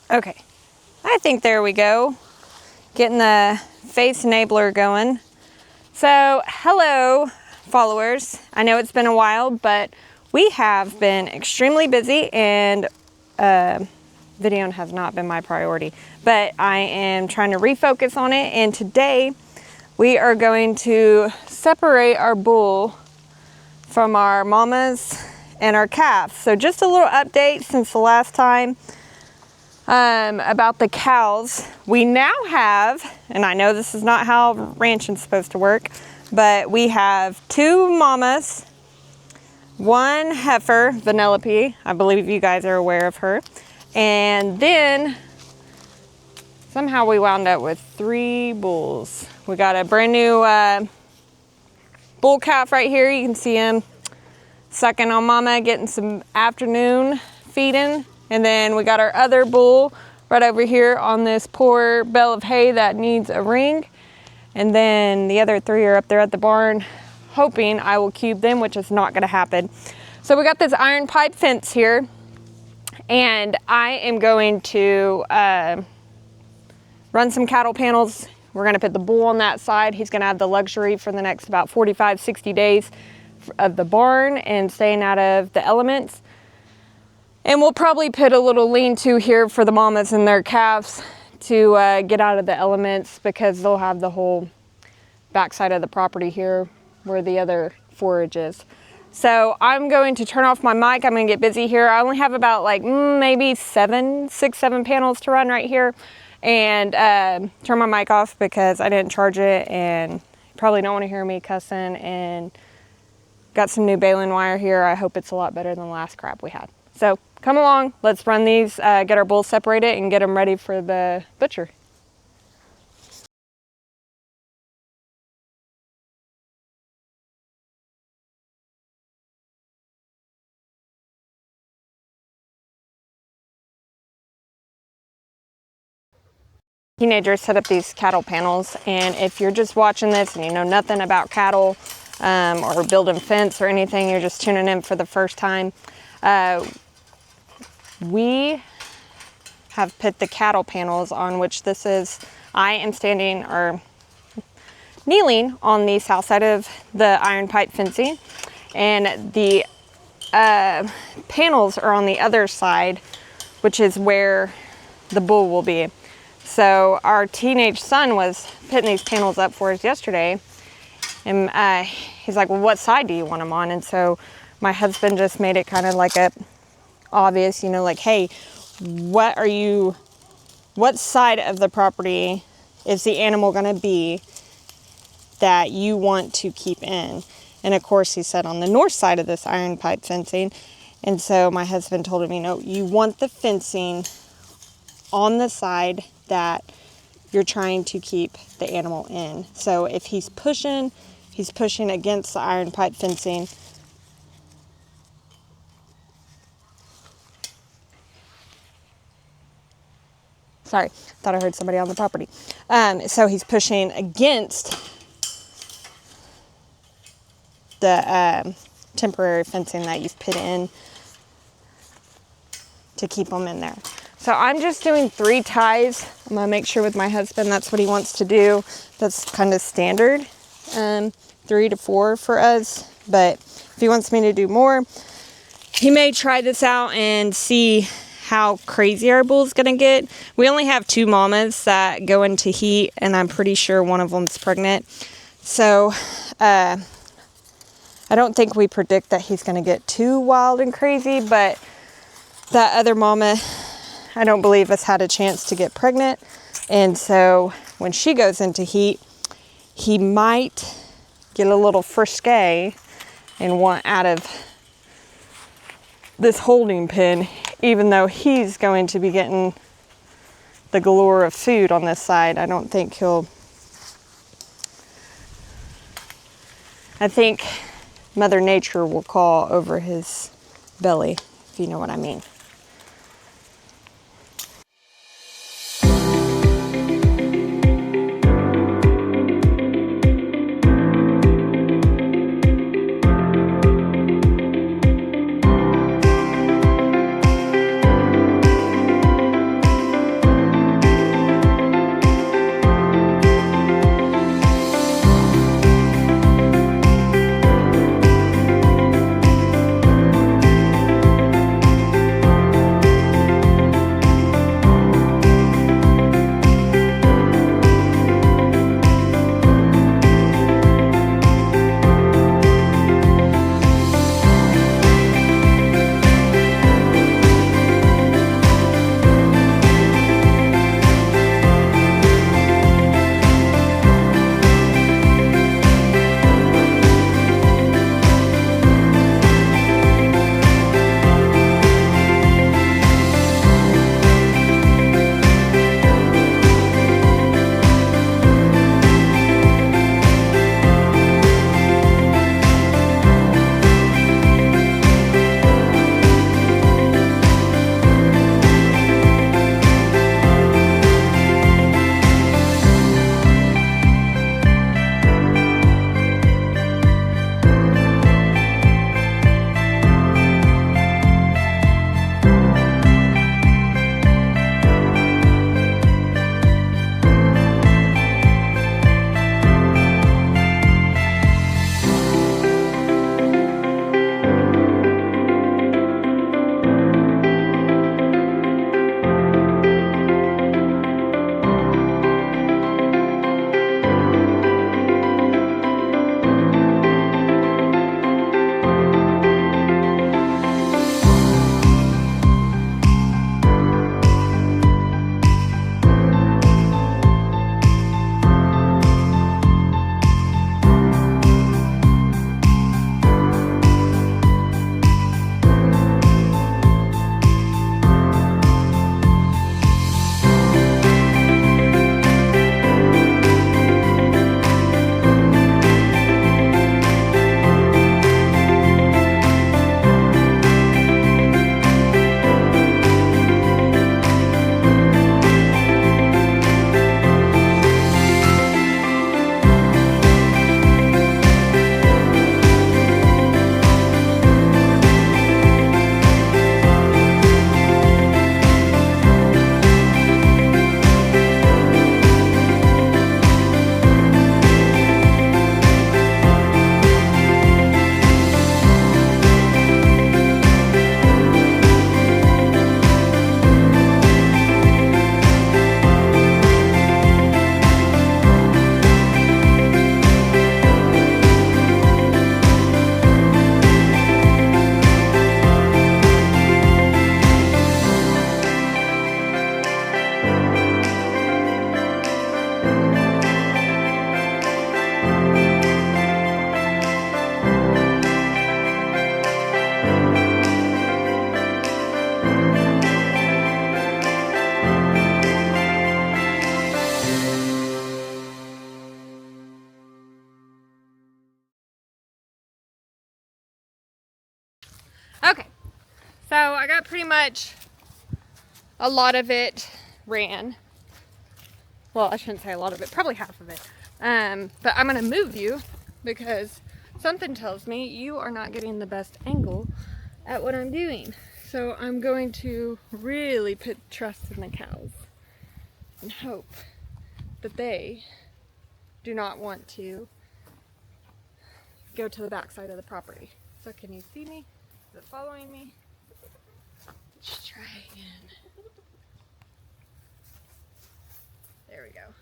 Okay, I think there we go. Getting the face enabler going. So, hello followers. I know it's been a while, but we have been extremely busy and video has not been my priority, but I am trying to refocus on it. And today we are going to separate our bull from our mamas and our calves. So just a little update since the last time about the cows. We now have, and I know this is not how ranching's supposed to work, but we have 2 mamas, 1 heifer, Vanellope. I believe you guys are aware of her. And then somehow we wound up with 3 bulls. We got a brand new bull calf right here. You can see him sucking on mama, getting some afternoon feeding. And then we got our other bull right over here on this poor bale of hay that needs a ring. And then the other 3 are up there at the barn, hoping I will cube them, which is not gonna happen. So we got this iron pipe fence here, and I am going to run some cattle panels. We're gonna put the bull on that side. He's gonna have the luxury for the next about 45, 60 days of the barn and staying out of the elements. And we'll probably put a little lean-to here for the mamas and their calves to get out of the elements, because they'll have the whole backside of the property here where the other forage is. So I'm going to turn off my mic. I'm gonna get busy here. I only have about like maybe 6, 7 panels to run right here, and turn my mic off because I didn't charge it, and you probably don't want to hear me cussing. And got some new baling wire here. I hope it's a lot better than the last crap we had. So come along, let's run these, get our bulls separated and get them ready for the butcher. Teenagers set up these cattle panels, and if you're just watching this and you know nothing about cattle or building fence or anything, you're just tuning in for the first time, we have put the cattle panels on which this is. I am standing or kneeling on the south side of the iron pipe fencing, and the panels are on the other side, which is where the bull will be. So our teenage son was putting these panels up for us yesterday, and he's like, well, what side do you want them on? And so my husband just made it kind of like a obvious, you know, like, hey, what side of the property is the animal going to be that you want to keep in? And of course he said on the north side of this iron pipe fencing. And so my husband told him, you know, you want the fencing on the side that you're trying to keep the animal in. So if he's pushing against the iron pipe fencing. Sorry, thought I heard somebody on the property. So he's pushing against the temporary fencing that you've put in to keep them in there. So I'm just doing 3 ties. I'm gonna make sure with my husband that's what he wants to do. That's kind of standard, 3 to 4 for us. But if he wants me to do more, he may try this out and see how crazy our bull's gonna get. We only have 2 mamas that go into heat, and I'm pretty sure one of them's pregnant. So I don't think we predict that he's gonna get too wild and crazy, but that other mama, I don't believe has had a chance to get pregnant. And so when she goes into heat, he might get a little frisky and want out of this holding pen, even though he's going to be getting the galore of food on this side. I think Mother Nature will call over his belly, if you know what I mean. Okay, so I got pretty much a lot of it ran. Well, I shouldn't say a lot of it, probably half of it. But I'm gonna move you because something tells me you are not getting the best angle at what I'm doing. So I'm going to really put trust in the cows and hope that they do not want to go to the back side of the property. So can you see me? Is it following me? Let's try again. There we go.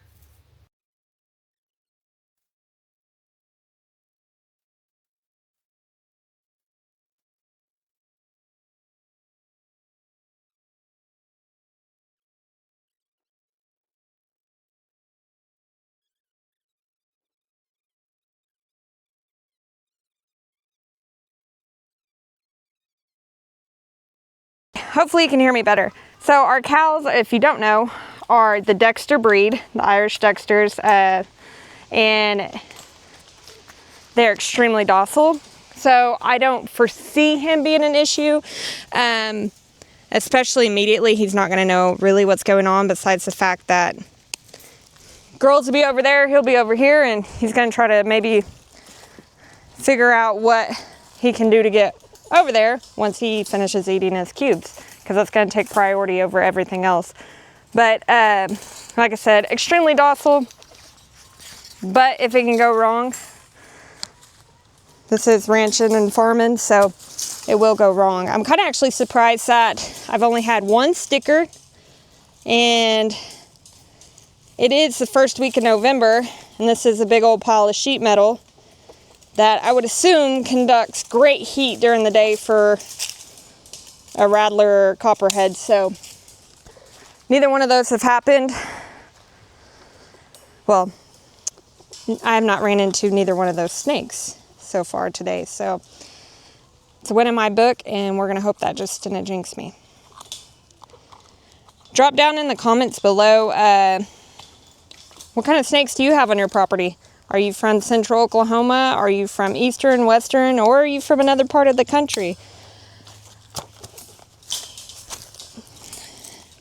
Hopefully you can hear me better. So our cows, if you don't know, are the Dexter breed, the Irish Dexters, and they're extremely docile. So I don't foresee him being an issue, especially immediately. He's not gonna know really what's going on besides the fact that girls will be over there, he'll be over here, and he's gonna try to maybe figure out what he can do to get over there once he finishes eating his cubes, because that's going to take priority over everything else. But like I said, extremely docile, but if it can go wrong, this is ranching and farming, so it will go wrong. I'm kind of actually surprised that I've only had one sticker, and it is the first week of November, and this is a big old pile of sheet metal that I would assume conducts great heat during the day for a rattler or copperhead. So neither one of those have happened. Well, I have not ran into neither one of those snakes so far today. So it's a win in my book, and we're going to hope that just didn't jinx me. Drop down in the comments below, what kind of snakes do you have on your property? Are you from central Oklahoma? Are you from eastern, western, or are you from another part of the country?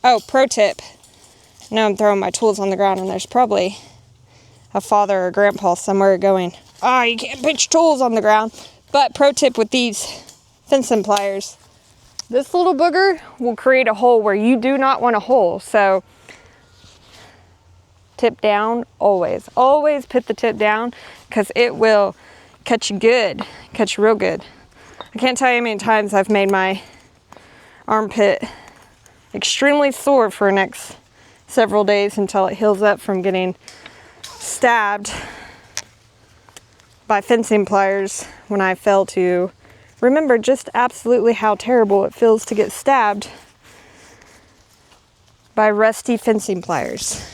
Oh, pro tip. Now I'm throwing my tools on the ground, and there's probably a father or grandpa somewhere going, you can't put your tools on the ground. But pro tip with these fencing pliers. This little booger will create a hole where you do not want a hole. So tip down, always put the tip down, because it will cut you good, cut you real good. I can't tell you how many times I've made my armpit extremely sore for the next several days until it heals up from getting stabbed by fencing pliers when I fail to remember just absolutely how terrible it feels to get stabbed by rusty fencing pliers.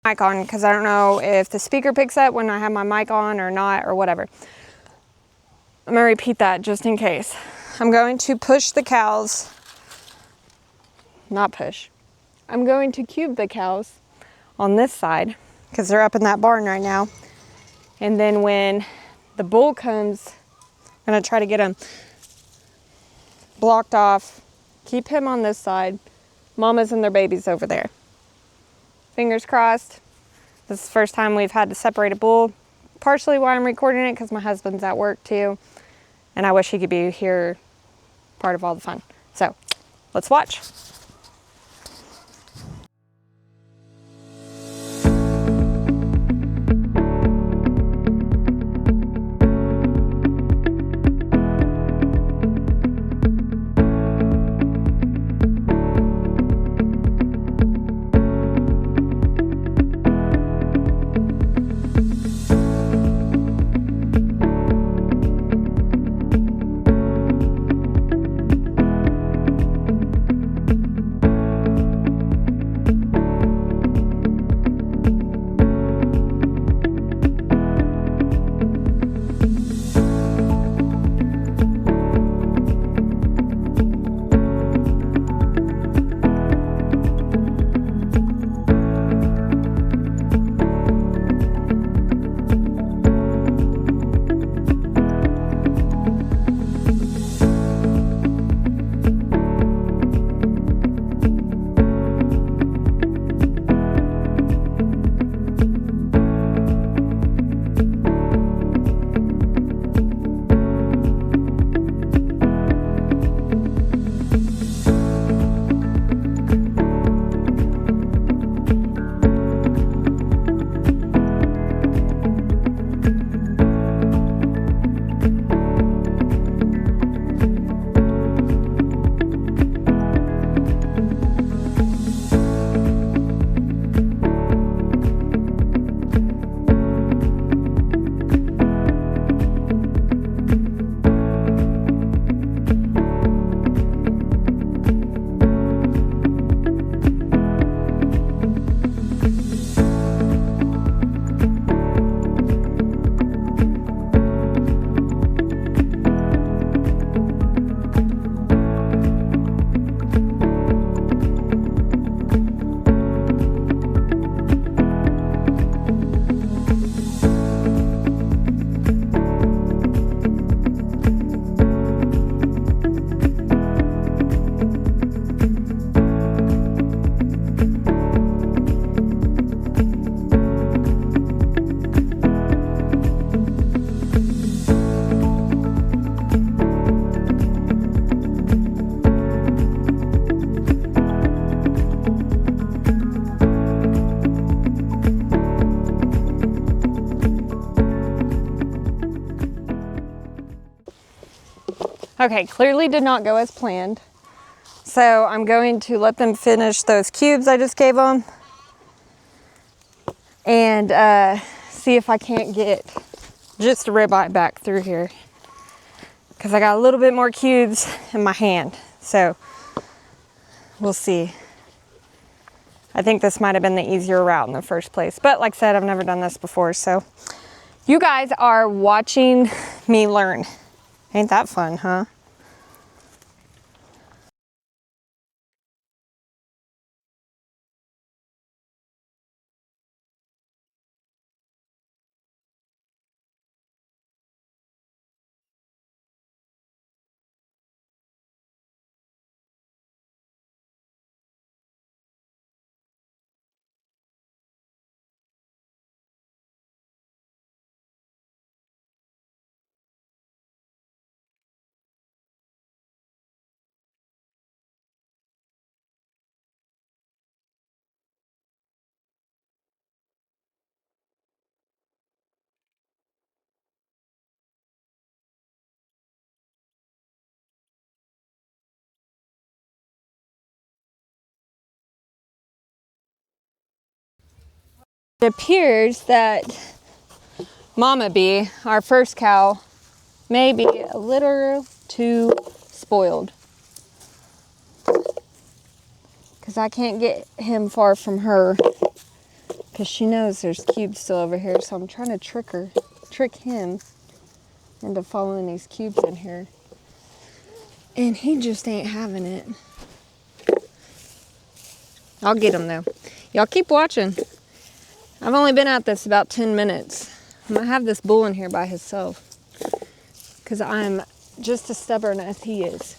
Mic on, because I don't know if the speaker picks up when I have my mic on or not, or whatever. I'm gonna repeat that just in case. I'm going to push the cows, not push. I'm going to cube the cows on this side because they're up in that barn right now. And then when the bull comes, I'm gonna try to get him blocked off, keep him on this side, mamas and their babies over there. Fingers crossed. This is the first time we've had to separate a bull. Partially why I'm recording it, because my husband's at work too. And I wish he could be here, part of all the fun. So, let's watch. Okay, clearly did not go as planned. So I'm going to let them finish those cubes I just gave them. And see if I can't get just a ribeye back through here. Because I got a little bit more cubes in my hand. So we'll see. I think this might have been the easier route in the first place. But like I said, I've never done this before. So you guys are watching me learn. Ain't that fun, huh? It appears that Mama Bee, our first cow, may be a little too spoiled. Because I can't get him far from her. Because she knows there's cubes still over here. So I'm trying to trick him into following these cubes in here. And he just ain't having it. I'll get him though. Y'all keep watching. I've only been at this about 10 minutes. I'm gonna have this bull in here by himself. Because I'm just as stubborn as he is.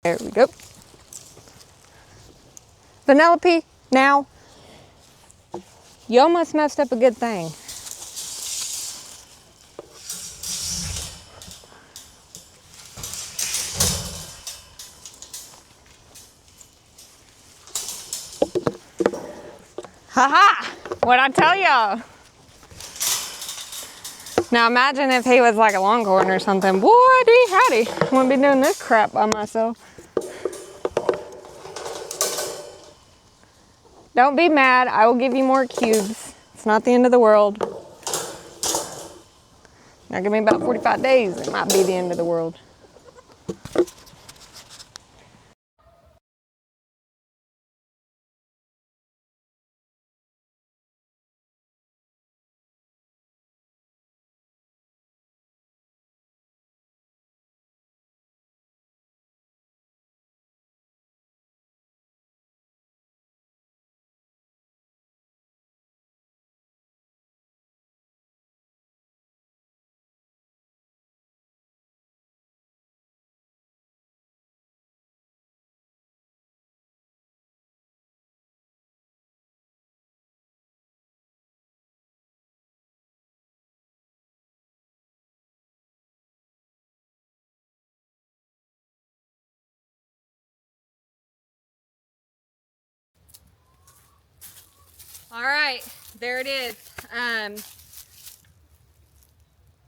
There we go. Vanellope, now, you almost messed up a good thing. Haha! What'd I tell y'all? Now imagine if he was like a longhorn or something. Woody howdy. I wouldn't be doing this crap by myself. Don't be mad. I will give you more cubes. It's not the end of the world. Now give me about 45 days. It might be the end of the world. All right, there it is. I'm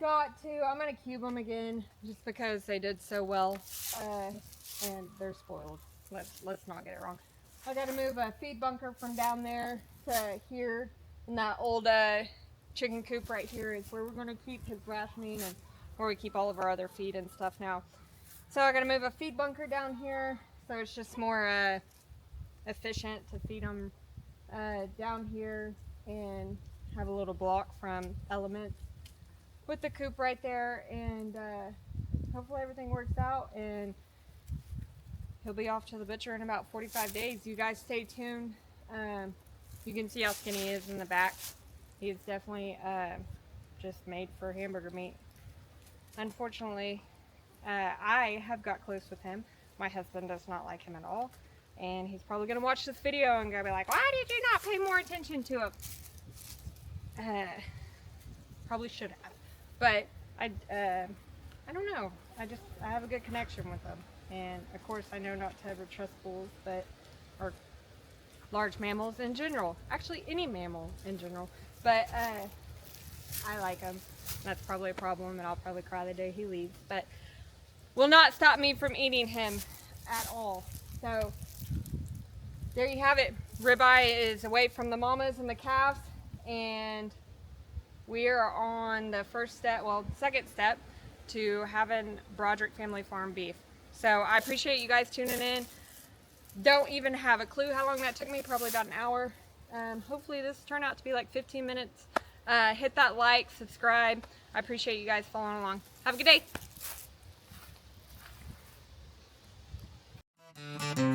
gonna cube them again just because they did so well, and they're spoiled. Let's not get it wrong. I gotta move a feed bunker from down there to here, and that old chicken coop right here is where we're gonna keep his rationing and where we keep all of our other feed and stuff now. So I gotta move a feed bunker down here, so it's just more efficient to feed them down here and have a little block from elements with the coop right there, and hopefully everything works out and he'll be off to the butcher in about 45 days. You guys stay tuned. You can see how skinny he is in the back. He is definitely just made for hamburger meat. Unfortunately, I have got close with him. My husband does not like him at all, and he's probably gonna watch this video and gonna be like, why did you not pay more attention to him? Probably should have, but I don't know. I have a good connection with them, and of course I know not to ever trust bulls, or large mammals in general. Actually, any mammal in general, but I like him. That's probably a problem, and I'll probably cry the day he leaves, but will not stop me from eating him at all. So there you have it. Ribeye is away from the mamas and the calves, and we are on the second step to having Broderick Family Farm beef. So I appreciate you guys tuning in. Don't even have a clue how long that took me, probably about an hour. Hopefully this turned out to be like 15 minutes. Hit that like, subscribe. I appreciate you guys following along. Have a good day.